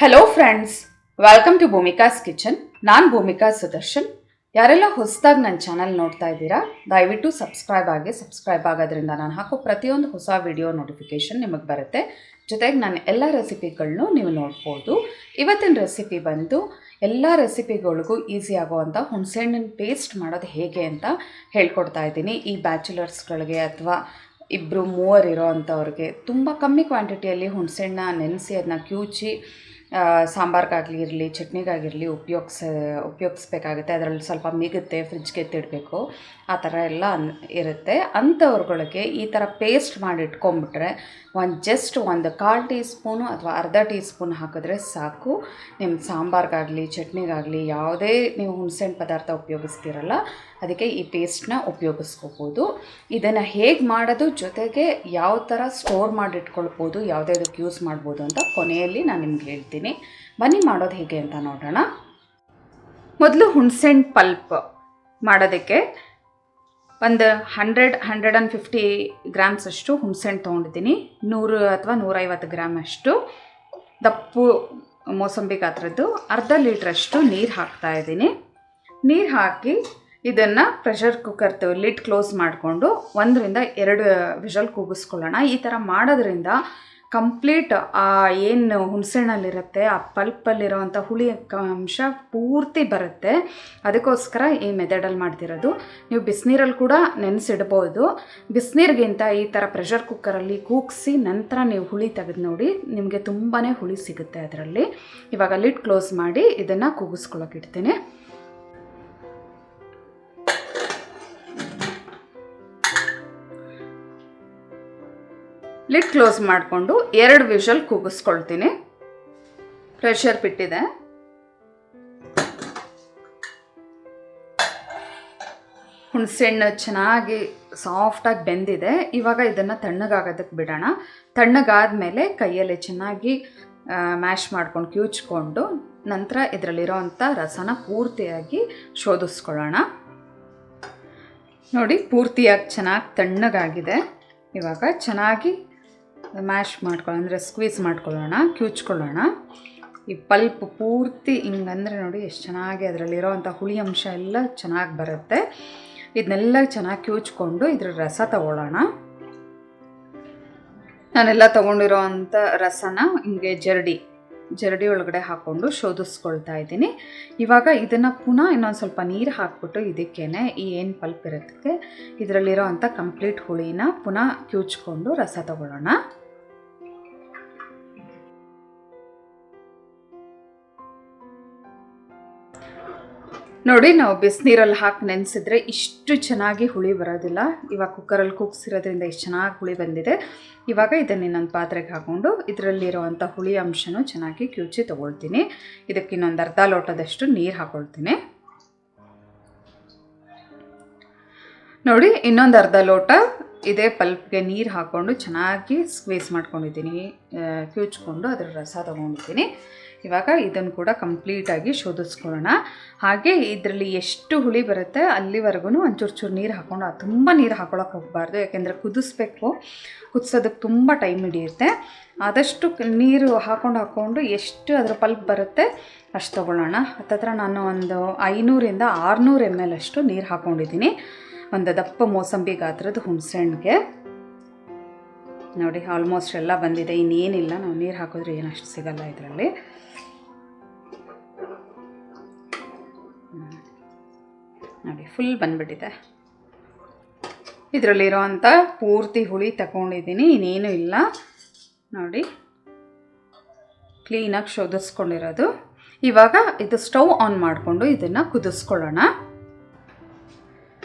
Hello friends, welcome to Bhumika's kitchen. ನಾನು ಭೂಮಿಕಾ ಸುದರ್ಶನ್. ಯಾರೆಲ್ಲ ಹೊಸದಾಗಿ ನನ್ನ ಚಾನಲ್ ನೋಡ್ತಾ ಇದ್ದೀರಾ, ದಯವಿಟ್ಟು ಸಬ್ಸ್ಕ್ರೈಬ್ ಆಗೋದ್ರಿಂದ ನಾನು ಹಾಕೋ ಪ್ರತಿಯೊಂದು ಹೊಸ ವಿಡಿಯೋ ನೋಟಿಫಿಕೇಷನ್ ನಿಮಗೆ ಬರುತ್ತೆ. ಜೊತೆಗೆ ನಾನು ಎಲ್ಲ ರೆಸಿಪಿಗಳನ್ನೂ ನೀವು ನೋಡ್ಬೋದು. ಇವತ್ತಿನ ರೆಸಿಪಿ ಬಂದು ಎಲ್ಲ ರೆಸಿಪಿಗಳಿಗೂ ಈಸಿ ಆಗುವಂಥ ಹುಣಸೆಹಣ್ಣಿನ ಪೇಸ್ಟ್ ಮಾಡೋದು ಹೇಗೆ ಅಂತ ಹೇಳ್ಕೊಡ್ತಾ ಇದ್ದೀನಿ. ಈ ಬ್ಯಾಚುಲರ್ಸ್ಗಳಿಗೆ ಅಥವಾ ಇಬ್ಬರು ಮೂವರು ಇರೋ ಅಂಥವ್ರಿಗೆ ತುಂಬ ಕಮ್ಮಿ ಕ್ವಾಂಟಿಟಿಯಲ್ಲಿ ಹುಣಸೆಹಣ್ಣ ನೆನೆಸಿ ಅದನ್ನ ಕಿವುಚಿ ಸಾಂಬಾರ್ಗಾಗಲಿ ಇರಲಿ ಚಟ್ನಿಗಾಗಿರಲಿ ಉಪಯೋಗಿಸ್ಬೇಕಾಗುತ್ತೆ. ಅದರಲ್ಲಿ ಸ್ವಲ್ಪ ಮಿಗುತ್ತೆ, ಫ್ರಿಜ್ಗೆ ಎತ್ತಿಡಬೇಕು, ಆ ಥರ ಎಲ್ಲ ಇರುತ್ತೆ. ಅಂಥವ್ರುಗಳಿಗೆ ಈ ಥರ ಪೇಸ್ಟ್ ಮಾಡಿ ಇಟ್ಕೊಂಬಿಟ್ರೆ ಜಸ್ಟ್ ಒಂದು 1/4 ಟೀ ಸ್ಪೂನು ಅಥವಾ ಅರ್ಧ ಟೀ ಸ್ಪೂನ್ ಹಾಕಿದ್ರೆ ಸಾಕು. ನಿಮ್ಮ ಸಾಂಬಾರ್ಗಾಗಲಿ ಚಟ್ನಿಗಾಗಲಿ ಯಾವುದೇ ನೀವು ಹುಣಸೆಹಣ್ಣು ಪದಾರ್ಥ ಉಪಯೋಗಿಸ್ತೀರಲ್ಲ ಅದಕ್ಕೆ ಈ ಪೇಸ್ಟನ್ನ ಉಪಯೋಗಿಸ್ಕೋಬೋದು. ಇದನ್ನು ಹೇಗೆ ಮಾಡೋದು, ಜೊತೆಗೆ ಯಾವ ಥರ ಸ್ಟೋರ್ ಮಾಡಿ ಇಟ್ಕೊಳ್ಬೋದು, ಯಾವುದಕ್ಕೆ ಯೂಸ್ ಮಾಡ್ಬೋದು ಅಂತ ಕೊನೆಯಲ್ಲಿ ನಾನು ನಿಮ್ಗೆ ಹೇಳ್ತೀನಿ. ಬನ್ನಿ ಮಾಡೋದು ಹೇಗೆ ಅಂತ ನೋಡೋಣ. ಮೊದಲು ಹುಣಸೆಹಣ್ಣು ಪಲ್ಪ್ ಮಾಡೋದಕ್ಕೆ ಒಂದು 100-150 ಗ್ರಾಮ್ಸ್ ಅಷ್ಟು ಹುಣಸೆಹಣ್ಣು ತೊಗೊಂಡಿದ್ದೀನಿ. 100 ಅಥವಾ 150 ಗ್ರಾಮ್ ಅಷ್ಟು ದಪ್ಪು ಮೋಸಂಬಿ ಗಾತ್ರದ್ದು ಅರ್ಧ ಲೀಟ್ರಷ್ಟು ನೀರು ಹಾಕ್ತಾಯಿದ್ದೀನಿ. ನೀರು ಹಾಕಿ ಇದನ್ನು ಪ್ರೆಷರ್ ಕುಕ್ಕರ್ದು ಲಿಡ್ ಕ್ಲೋಸ್ ಮಾಡಿಕೊಂಡು 1-2 ವಿಷಲ್ ಕೂಗಿಸ್ಕೊಳ್ಳೋಣ. ಈ ಥರ ಮಾಡೋದ್ರಿಂದ ಕಂಪ್ಲೀಟ್ ಏನು ಹುಣಸೆಹಣ್ಣಲ್ಲಿರುತ್ತೆ ಆ ಪಲ್ಪಲ್ಲಿರೋವಂಥ ಹುಳಿ ಅಂಶ ಪೂರ್ತಿ ಬರುತ್ತೆ. ಅದಕ್ಕೋಸ್ಕರ ಈ ಮೆಥಡಲ್ಲಿ ಮಾಡ್ತಿರೋದು. ನೀವು ಬಿಸಿನೀರಲ್ಲಿ ಕೂಡ ನೆನೆಸಿಡ್ಬೋದು. ಬಿಸಿನೀರಿಗಿಂತ ಈ ಥರ ಪ್ರೆಷರ್ ಕುಕ್ಕರಲ್ಲಿ ಕೂಗಿಸಿ ನಂತರ ನೀವು ಹುಳಿ ತೆಗೆದು ನೋಡಿ, ನಿಮಗೆ ತುಂಬಾ ಹುಳಿ ಸಿಗುತ್ತೆ ಅದರಲ್ಲಿ. ಇವಾಗ ಲಿಡ್ ಕ್ಲೋಸ್ ಮಾಡಿ ಇದನ್ನು ಕೂಗಿಸ್ಕೊಳ್ಳೋಕೆ ಇಡ್ತೀನಿ. ಲಿಡ್ ಕ್ಲೋಸ್ ಮಾಡಿಕೊಂಡು 2 ವಿಷಲ್ ಕೂಗಿಸ್ಕೊಳ್ತೀನಿ. ಪ್ರೆಷರ್ ಬಿಟ್ಟಿದೆ. ಹುಣಸೆಹಣ್ಣು ಚೆನ್ನಾಗಿ ಸಾಫ್ಟಾಗಿ ಬೆಂದಿದೆ. ಇವಾಗ ಇದನ್ನು ತಣ್ಣಗಾಗೋದಕ್ಕೆ ಬಿಡೋಣ. ತಣ್ಣಗಾದ್ಮೇಲೆ ಕೈಯಲ್ಲಿ ಚೆನ್ನಾಗಿ ಮ್ಯಾಶ್ ಮಾಡ್ಕೊಂಡು ಕಿವುಚ್ಕೊಂಡು ನಂತರ ಇದರಲ್ಲಿರೋವಂಥ ರಸನ ಪೂರ್ತಿಯಾಗಿ ಶೋಧಿಸ್ಕೊಳ್ಳೋಣ. ನೋಡಿ, ಪೂರ್ತಿಯಾಗಿ ಚೆನ್ನಾಗಿ ತಣ್ಣಗಾಗಿದೆ. ಇವಾಗ ಚೆನ್ನಾಗಿ ಮ್ಯಾಶ್ ಮಾಡ್ಕೊಳ್ಳೋಣ, ಅಂದರೆ ಸ್ಕ್ವೀಸ್ ಮಾಡ್ಕೊಳ್ಳೋಣ, ಕಿವುಚ್ಕೊಳ್ಳೋಣ. ಈ ಪಲ್ಪ್ ಪೂರ್ತಿ ಹಿಂಗಂದರೆ ನೋಡಿ ಎಷ್ಟು ಚೆನ್ನಾಗಿ ಅದರಲ್ಲಿರೋವಂಥ ಹುಳಿ ಅಂಶ ಎಲ್ಲ ಚೆನ್ನಾಗಿ ಬರುತ್ತೆ. ಇದನ್ನೆಲ್ಲ ಚೆನ್ನಾಗಿ ಕಿವುಚ್ಕೊಂಡು ಇದ್ರ ರಸ ತಗೊಳ್ಳೋಣ. ನಾನೆಲ್ಲ ತೊಗೊಂಡಿರೋವಂಥ ರಸನ ಹಿಂಗೆ ಜರಡಿ ಒಳಗಡೆ ಹಾಕ್ಕೊಂಡು ಶೋಧಿಸ್ಕೊಳ್ತಾ ಇದ್ದೀನಿ. ಇವಾಗ ಇದನ್ನು ಪುನಃ ಇನ್ನೊಂದು ಸ್ವಲ್ಪ ನೀರು ಹಾಕ್ಬಿಟ್ಟು ಇದಕ್ಕೇನೆ ಈ ಏನು ಪಲ್ಪ್ ಇರೋದಕ್ಕೆ ಇದರಲ್ಲಿರೋ ಅಂಥ ಕಂಪ್ಲೀಟ್ ಹುಳಿನ ಪುನಃ ಕಿವುಚ್ಕೊಂಡು ರಸ ತಗೊಳ್ಳೋಣ. ನೋಡಿ, ನಾವು ಬಿಸಿನೀರಲ್ಲಿ ಹಾಕಿ ನೆನೆಸಿದ್ರೆ ಇಷ್ಟು ಚೆನ್ನಾಗಿ ಹುಳಿ ಬರೋದಿಲ್ಲ. ಇವಾಗ ಕುಕ್ಕರಲ್ಲಿ ಕೂಗಿಸಿರೋದ್ರಿಂದ ಇಷ್ಟು ಚೆನ್ನಾಗಿ ಹುಳಿ ಬಂದಿದೆ. ಇವಾಗ ಇದನ್ನು ಇನ್ನೊಂದು ಪಾತ್ರೆಗೆ ಹಾಕ್ಕೊಂಡು ಇದರಲ್ಲಿರುವಂಥ ಹುಳಿ ಅಂಶನೂ ಚೆನ್ನಾಗಿ ಕಿವುಚಿ ತೊಗೊಳ್ತೀನಿ. ಇದಕ್ಕೆ ಇನ್ನೊಂದು ಅರ್ಧ ಲೋಟದಷ್ಟು ನೀರು ಹಾಕ್ಕೊಳ್ತೀನಿ. ನೋಡಿ, ಇನ್ನೊಂದು ಅರ್ಧ ಲೋಟ ಇದೇ ಪಲ್ಪ್ಗೆ ನೀರು ಹಾಕ್ಕೊಂಡು ಚೆನ್ನಾಗಿ ಸ್ಕ್ವೀಸ್ ಮಾಡ್ಕೊಂಡಿದ್ದೀನಿ, ಕಿವುಚ್ಕೊಂಡು ಅದರ ರಸ ತೊಗೊಂಡಿದ್ದೀನಿ. ಇವಾಗ ಇದನ್ನು ಕೂಡ ಕಂಪ್ಲೀಟಾಗಿ ಶೋಧಿಸ್ಕೊಳ್ಳೋಣ. ಹಾಗೆ ಇದರಲ್ಲಿ ಎಷ್ಟು ಹುಳಿ ಬರುತ್ತೆ ಅಲ್ಲಿವರೆಗೂ ಒಂಚೂರು ನೀರು ಹಾಕ್ಕೊಂಡು, ತುಂಬ ನೀರು ಹಾಕ್ಕೊಳಕ್ಕೆ ಹೋಗಬಾರ್ದು, ಯಾಕೆಂದರೆ ಕುದಿಸ್ಬೇಕು. ಕುದಿಸೋದಕ್ಕೆ ತುಂಬ ಟೈಮ್ ಹಿಡಿಯುತ್ತೆ. ಆದಷ್ಟು ನೀರು ಹಾಕ್ಕೊಂಡು ಎಷ್ಟು ಅದರ ಪಲ್ಪ್ ಬರುತ್ತೆ ಅಷ್ಟು ತೊಗೊಳ್ಳೋಣ. ಹತ್ತತ್ರ ನಾನು ಒಂದು 500-600 ml ಅಷ್ಟು ನೀರು ಹಾಕ್ಕೊಂಡಿದ್ದೀನಿ ಒಂದು ದಪ್ಪ ಮೋಸಂಬಿ ಗಾತ್ರದ ಹುಣಸೆಹಣ್ಣಿಗೆ. ನೋಡಿ, ಆಲ್ಮೋಸ್ಟ್ ಎಲ್ಲ ಬಂದಿದೆ. ಇನ್ನೇನಿಲ್ಲ, ನಾವು ನೀರು ಹಾಕಿದ್ರೆ ಏನಷ್ಟು ಸಿಗಲ್ಲ ಇದರಲ್ಲಿ. ನೋಡಿ, ಫುಲ್ ಬಂದುಬಿಟ್ಟಿದೆ. ಇದರಲ್ಲಿರೋವಂಥ ಪೂರ್ತಿ ಹುಳಿ ತಗೊಂಡಿದ್ದೀನಿ, ಇನ್ನೇನು ಇಲ್ಲ. ನೋಡಿ, ಕ್ಲೀನಾಗಿ ಶೋಧಿಸ್ಕೊಂಡಿರೋದು. ಇವಾಗ ಇದು ಸ್ಟವ್ ಆನ್ ಮಾಡಿಕೊಂಡು ಇದನ್ನು ಕುದಿಸ್ಕೊಳ್ಳೋಣ.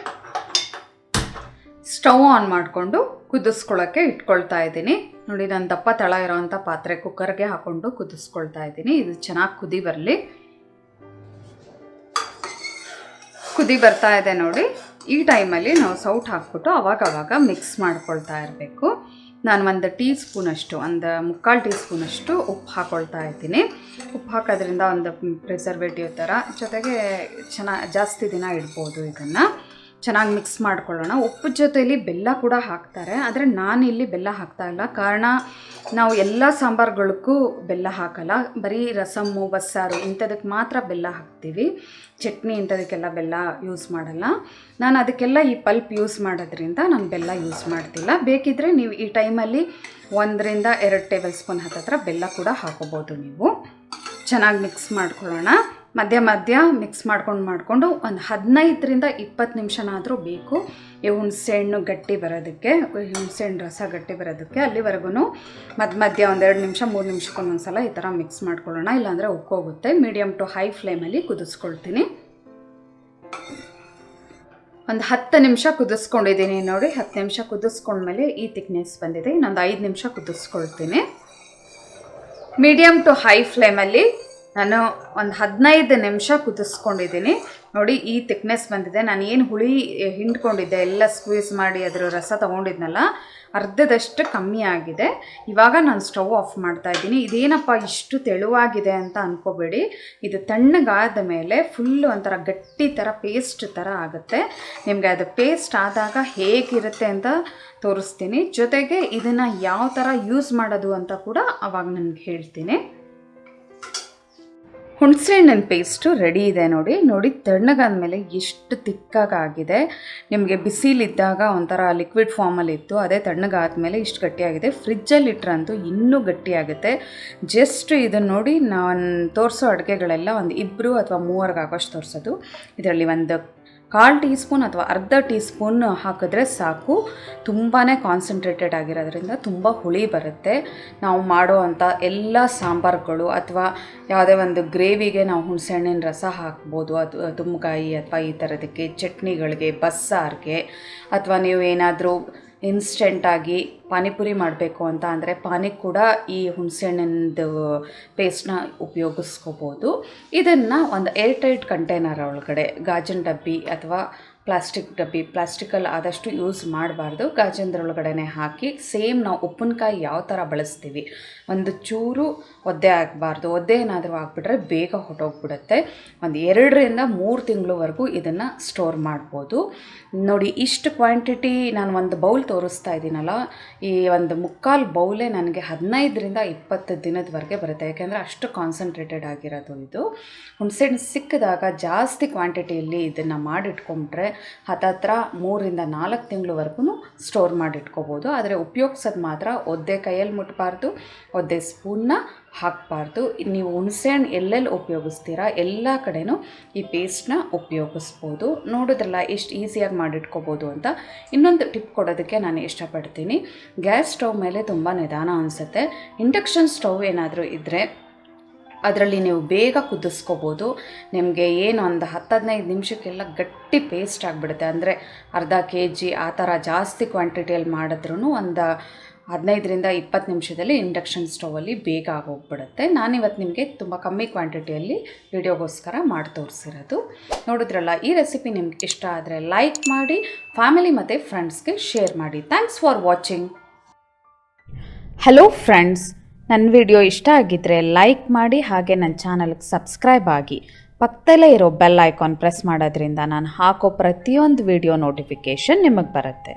ಸ್ಟವ್ ಆನ್ ಮಾಡಿಕೊಂಡು ಕುದಿಸ್ಕೊಳ್ಳೋಕ್ಕೆ ಇಟ್ಕೊಳ್ತಾ ಇದ್ದೀನಿ. ನೋಡಿ, ನಾನು ದಪ್ಪ ತಳ ಇರೋವಂಥ ಪಾತ್ರೆ ಕುಕ್ಕರ್ಗೆ ಹಾಕ್ಕೊಂಡು ಕುದಿಸ್ಕೊಳ್ತಾ ಇದ್ದೀನಿ. ಇದು ಚೆನ್ನಾಗಿ ಕುದಿ ಬರಲಿ. ಕುದಿ ಬರ್ತಾ ಇದೆ ನೋಡಿ. ಈ ಟೈಮಲ್ಲಿ ನಾವು ಸೌಟ್ ಹಾಕ್ಬಿಟ್ಟು ಅವಾಗವಾಗ ಮಿಕ್ಸ್ ಮಾಡ್ಕೊಳ್ತಾ ಇರಬೇಕು. ನಾನು 1 ಟೀ ಸ್ಪೂನಷ್ಟು, ಒಂದು 3/4 ಟೀ ಸ್ಪೂನಷ್ಟು ಉಪ್ಪು ಹಾಕ್ಕೊಳ್ತಾ ಇದ್ದೀನಿ. ಉಪ್ಪು ಹಾಕೋದ್ರಿಂದ ಒಂದು ಪ್ರಿಸರ್ವೇಟಿವ್ ಥರ, ಜೊತೆಗೆ ಜಾಸ್ತಿ ದಿನ ಇಡ್ಬೋದು ಇದನ್ನು. ಚೆನ್ನಾಗಿ ಮಿಕ್ಸ್ ಮಾಡ್ಕೊಳ್ಳೋಣ. ಉಪ್ಪು ಜೊತೆಯಲ್ಲಿ ಬೆಲ್ಲ ಕೂಡ ಹಾಕ್ತಾರೆ, ಆದರೆ ನಾನಿಲ್ಲಿ ಬೆಲ್ಲ ಹಾಕ್ತಾ ಇಲ್ಲ. ಕಾರಣ ನಾವು ಎಲ್ಲ ಸಾಂಬಾರುಗಳಿಗೂ ಬೆಲ್ಲ ಹಾಕಲ್ಲ, ಬರೀ ರಸಮ್ಮು ಬಸ್ಸಾರು ಇಂಥದಕ್ಕೆ ಮಾತ್ರ ಬೆಲ್ಲ ಹಾಕ್ತೀವಿ. ಚಟ್ನಿ ಇಂಥದಕ್ಕೆಲ್ಲ ಬೆಲ್ಲ ಯೂಸ್ ಮಾಡಲ್ಲ. ನಾನು ಅದಕ್ಕೆಲ್ಲ ಈ ಪಲ್ಪ್ ಯೂಸ್ ಮಾಡೋದ್ರಿಂದ ನಾನು ಬೆಲ್ಲ ಯೂಸ್ ಮಾಡ್ತಿಲ್ಲ. ಬೇಕಿದ್ದರೆ ನೀವು ಈ ಟೈಮಲ್ಲಿ 1 ರಿಂದ 2 ಟೇಬಲ್ ಸ್ಪೂನ್ ಹತ್ತಿರ ಬೆಲ್ಲ ಕೂಡ ಹಾಕೋಬೋದು ನೀವು. ಚೆನ್ನಾಗಿ ಮಿಕ್ಸ್ ಮಾಡ್ಕೊಳ್ಳೋಣ. ಮಧ್ಯ ಮಿಕ್ಸ್ ಮಾಡ್ಕೊಂಡು ಒಂದು 15 ರಿಂದ 20 ನಿಮಿಷನಾದರೂ ಬೇಕು ಈ ಹುಣಸೆಹಣ್ಣು ಗಟ್ಟಿ ಬರೋದಕ್ಕೆ, ಹುಣಸೆಹಣ್ಣು ರಸ ಗಟ್ಟಿ ಬರೋದಕ್ಕೆ. ಅಲ್ಲಿವರೆಗೂ ಮಧ್ಯ 1 2 ನಿಮಿಷ 3 ನಿಮಿಷಕ್ಕೊಂದೊಂದು ಸಲ ಈ ಥರ ಮಿಕ್ಸ್ ಮಾಡ್ಕೊಳ್ಳೋಣ, ಇಲ್ಲಾಂದರೆ ಉಕ್ಕೋಗುತ್ತೆ. ಮೀಡಿಯಮ್ ಟು ಹೈ ಫ್ಲೇಮಲ್ಲಿ ಕುದಿಸ್ಕೊಳ್ತೀನಿ. ಒಂದು 10 ನಿಮಿಷ ಕುದಿಸ್ಕೊಂಡಿದ್ದೀನಿ ನೋಡಿ. 10 ನಿಮಿಷ ಕುದಿಸ್ಕೊಂಡ್ಮೇಲೆ ಈ ಥಿಕ್ನೆಸ್ ಬಂದಿದೆ. ಇನ್ನೊಂದು 5 ನಿಮಿಷ ಕುದಿಸ್ಕೊಳ್ತೀನಿ. ಮೀಡಿಯಮ್ ಟು ಹೈ ಫ್ಲೇಮಲ್ಲಿ ನಾನು ಒಂದು 15 ನಿಮಿಷ ಕುದಿಸ್ಕೊಂಡಿದ್ದೀನಿ ನೋಡಿ. ಈ ಥಿಕ್ನೆಸ್ ಬಂದಿದೆ. ನಾನು ಏನು ಹುಳಿ ಹಿಂಡ್ಕೊಂಡಿದ್ದೆ ಎಲ್ಲ ಸ್ಕ್ವೀಸ್ ಮಾಡಿ ಅದರ ರಸ ತೊಗೊಂಡಿದ್ನಲ್ಲ, ಅರ್ಧದಷ್ಟು ಕಮ್ಮಿ ಆಗಿದೆ. ಇವಾಗ ನಾನು ಸ್ಟವ್ ಆಫ್ ಮಾಡ್ತಾ ಇದ್ದೀನಿ. ಇದೇನಪ್ಪ ಇಷ್ಟು ತೆಳುವಾಗಿದೆ ಅಂತ ಅಂದ್ಕೋಬೇಡಿ. ಇದು ತಣ್ಣಗಾದ ಮೇಲೆ ಫುಲ್ಲು ಒಂಥರ ಗಟ್ಟಿ ಥರ ಪೇಸ್ಟ್ ಥರ ಆಗುತ್ತೆ. ನಿಮಗೆ ಅದು ಪೇಸ್ಟ್ ಆದಾಗ ಹೇಗಿರುತ್ತೆ ಅಂತ ತೋರಿಸ್ತೀನಿ. ಜೊತೆಗೆ ಇದನ್ನು ಯಾವ ಥರ ಯೂಸ್ ಮಾಡೋದು ಅಂತ ಕೂಡ ಅವಾಗ ನನಗೆ ಹೇಳ್ತೀನಿ. ಹುಣಸೆಹಣ್ಣಿನ ಪೇಸ್ಟು ರೆಡಿ ಇದೆ ನೋಡಿ. ತಣ್ಣಗಾದ್ಮೇಲೆ ಎಷ್ಟು ತಿಕ್ಕಾಗಿದೆ. ನಿಮಗೆ ಬಿಸಿಲಿದ್ದಾಗ ಒಂಥರ ಲಿಕ್ವಿಡ್ ಫಾರ್ಮಲ್ಲಿ ಇತ್ತು, ಅದೇ ತಣ್ಣಗಾದ್ಮೇಲೆ ಇಷ್ಟು ಗಟ್ಟಿಯಾಗಿದೆ. ಫ್ರಿಜ್ಜಲ್ಲಿ ಇಟ್ಟರಂತೂ ಇನ್ನೂ ಗಟ್ಟಿಯಾಗುತ್ತೆ. ಜಸ್ಟ್ ಇದನ್ನು ನೋಡಿ, ನಾನು ತೋರಿಸೋ ಅಡುಗೆಗಳೆಲ್ಲ ಒಂದು 2 ಅಥವಾ 3 ಆಗೋಷ್ಟು ತೋರಿಸೋದು. ಇದರಲ್ಲಿ ಒಂದು 1/4 ಟೀ ಸ್ಪೂನ್ ಅಥವಾ ಅರ್ಧ ಟೀ ಸ್ಪೂನ್ ಹಾಕಿದ್ರೆ ಸಾಕು. ತುಂಬಾ ಕಾನ್ಸಂಟ್ರೇಟೆಡ್ ಆಗಿರೋದ್ರಿಂದ ತುಂಬ ಹುಳಿ ಬರುತ್ತೆ. ನಾವು ಮಾಡೋ ಅಂಥ ಎಲ್ಲ ಸಾಂಬಾರುಗಳು ಅಥವಾ ಯಾವುದೇ ಒಂದು ಗ್ರೇವಿಗೆ ನಾವು ಹುಣಸೆಹಣ್ಣಿನ ರಸ ಹಾಕ್ಬೋದು. ಅದು ತುಮ್ಮಕಾಯಿ ಅಥವಾ ಈ ಥರದಕ್ಕೆ ಚಟ್ನಿಗಳಿಗೆ, ಬಸ್ಸಾರಿಗೆ, ಅಥವಾ ನೀವು ಏನಾದರೂ ಇನ್ಸ್ಟೆಂಟಾಗಿ ಪಾನಿಪುರಿ ಮಾಡಬೇಕು ಅಂತ ಅಂದರೆ ಪಾನಿಗೆ ಕೂಡ ಈ ಹುಣಸೆಹಣ್ಣಿನದು ಪೇಸ್ಟ್ನ ಉಪಯೋಗಿಸ್ಕೋಬೋದು. ಇದನ್ನು ಒಂದು ಏರ್ಟೈಟ್ ಕಂಟೈನರ್ ಒಳಗಡೆ, ಗಾಜಿನ ಡಬ್ಬಿ ಅಥವಾ ಪ್ಲಾಸ್ಟಿಕ್ ಡಬ್ಬಿ, ಪ್ಲಾಸ್ಟಿಕಲ್ಲಿ ಆದಷ್ಟು ಯೂಸ್ ಮಾಡಬಾರ್ದು, ಗಾಜಿನದ್ರೊಳಗಡೆ ಹಾಕಿ ಸೇಮ್ ನಾವು ಉಪ್ಪಿನಕಾಯಿ ಯಾವ ಥರ ಬಳಸ್ತೀವಿ, ಒಂದು ಚೂರು ಒದ್ದೆ ಆಗಬಾರ್ದು. ಒದ್ದೆ ಏನಾದರೂ ಆಗಿಬಿಟ್ರೆ ಬೇಗ ಹೊಟ್ಟೋಗ್ಬಿಡುತ್ತೆ. ಒಂದು 2 ರಿಂದ 3 ತಿಂಗಳವರೆಗೂ ಇದನ್ನು ಸ್ಟೋರ್ ಮಾಡ್ಬೋದು. ನೋಡಿ, ಇಷ್ಟು ಕ್ವಾಂಟಿಟಿ ನಾನು ಒಂದು ಬೌಲ್ ತೋರಿಸ್ತಾ ಇದ್ದೀನಲ್ಲ, ಈ ಒಂದು 3/4 ಬೌಲೇ ನನಗೆ 15 ರಿಂದ 20 ದಿನದವರೆಗೆ ಬರುತ್ತೆ. ಯಾಕೆಂದರೆ ಅಷ್ಟು ಕಾನ್ಸಂಟ್ರೇಟೆಡ್ ಆಗಿರೋದು ಇದು. ಹುಣಸೆಹಣ್ಣು ಸಿಕ್ಕಿದಾಗ ಜಾಸ್ತಿ ಕ್ವಾಂಟಿಟಿಯಲ್ಲಿ ಇದನ್ನು ಮಾಡಿಟ್ಕೊಂಡ್ರೆ ಹತ್ತತ್ರ 3 ರಿಂದ 4 ತಿಂಗಳವರೆಗೂ ಸ್ಟೋರ್ ಮಾಡಿಟ್ಕೋಬೋದು. ಆದರೆ ಉಪಯೋಗಿಸೋದು ಮಾತ್ರ ಒದ್ದೆ ಕೈಯಲ್ಲಿ ಮುಟ್ಟಬಾರ್ದು, ಒದ್ದೆ ಸ್ಪೂನ್ನ ಹಾಕಬಾರ್ದು. ನೀವು ಹುಣಸೆಹಣ್ಣು ಎಲ್ಲೆಲ್ಲಿ ಉಪಯೋಗಿಸ್ತೀರಾ ಎಲ್ಲ ಕಡೆನೂ ಈ ಪೇಸ್ಟ್ನ ಉಪಯೋಗಿಸ್ಬೋದು. ನೋಡಿದ್ರಲ್ಲ ಎಷ್ಟು ಈಸಿಯಾಗಿ ಮಾಡಿಟ್ಕೋಬೋದು ಅಂತ. ಇನ್ನೊಂದು ಟಿಪ್ ಕೊಡೋದಕ್ಕೆ ನಾನು ಇಷ್ಟಪಡ್ತೀನಿ. ಗ್ಯಾಸ್ ಸ್ಟವ್ ಮೇಲೆ ತುಂಬ ನಿಧಾನ ಅನಿಸುತ್ತೆ. ಇಂಡಕ್ಷನ್ ಸ್ಟವ್ ಏನಾದರೂ ಇದ್ದರೆ ಅದರಲ್ಲಿ ನೀವು ಬೇಗ ಕುದಿಸ್ಕೋಬೋದು. ನಿಮಗೆ ಏನು ಒಂದು 10-15 ನಿಮಿಷಕ್ಕೆಲ್ಲ ಗಟ್ಟಿ ಪೇಸ್ಟ್ ಆಗಿಬಿಡುತ್ತೆ. ಅಂದರೆ ಅರ್ಧ kg ಆ ಥರ ಜಾಸ್ತಿ ಕ್ವಾಂಟಿಟಿಯಲ್ಲಿ ಮಾಡಿದ್ರೂ ಒಂದು 15 ರಿಂದ 20 ನಿಮಿಷದಲ್ಲಿ ಇಂಡಕ್ಷನ್ ಸ್ಟವಲ್ಲಿ ಬೇಗ ಆಗೋಗ್ಬಿಡುತ್ತೆ. ನಾನಿವತ್ತು ನಿಮಗೆ ತುಂಬ ಕಮ್ಮಿ ಕ್ವಾಂಟಿಟಿಯಲ್ಲಿ ವಿಡಿಯೋಗೋಸ್ಕರ ಮಾಡಿ ತೋರಿಸಿರೋದು. ನೋಡಿದ್ರಲ್ಲ, ಈ ರೆಸಿಪಿ ನಿಮ್ಗೆ ಇಷ್ಟ ಆದರೆ ಲೈಕ್ ಮಾಡಿ, ಫ್ಯಾಮಿಲಿ ಮತ್ತು ಫ್ರೆಂಡ್ಸ್ಗೆ ಶೇರ್ ಮಾಡಿ. Thanks for watching. Hello friends, ನನ್ನ ವಿಡಿಯೋ ಇಷ್ಟ ಆಗಿದ್ದರೆ ಲೈಕ್ ಮಾಡಿ, ಹಾಗೆ ನನ್ನ ಚಾನಲ್ಗೆ ಸಬ್ಸ್ಕ್ರೈಬ್ ಆಗಿ. ಪಕ್ಕದಲ್ಲೇ ಇರೋ ಬೆಲ್ ಐಕಾನ್ ಪ್ರೆಸ್ ಮಾಡೋದ್ರಿಂದ ನಾನು ಹಾಕೋ ಪ್ರತಿಯೊಂದು ವಿಡಿಯೋ ನೋಟಿಫಿಕೇಷನ್ ನಿಮಗೆ ಬರುತ್ತೆ.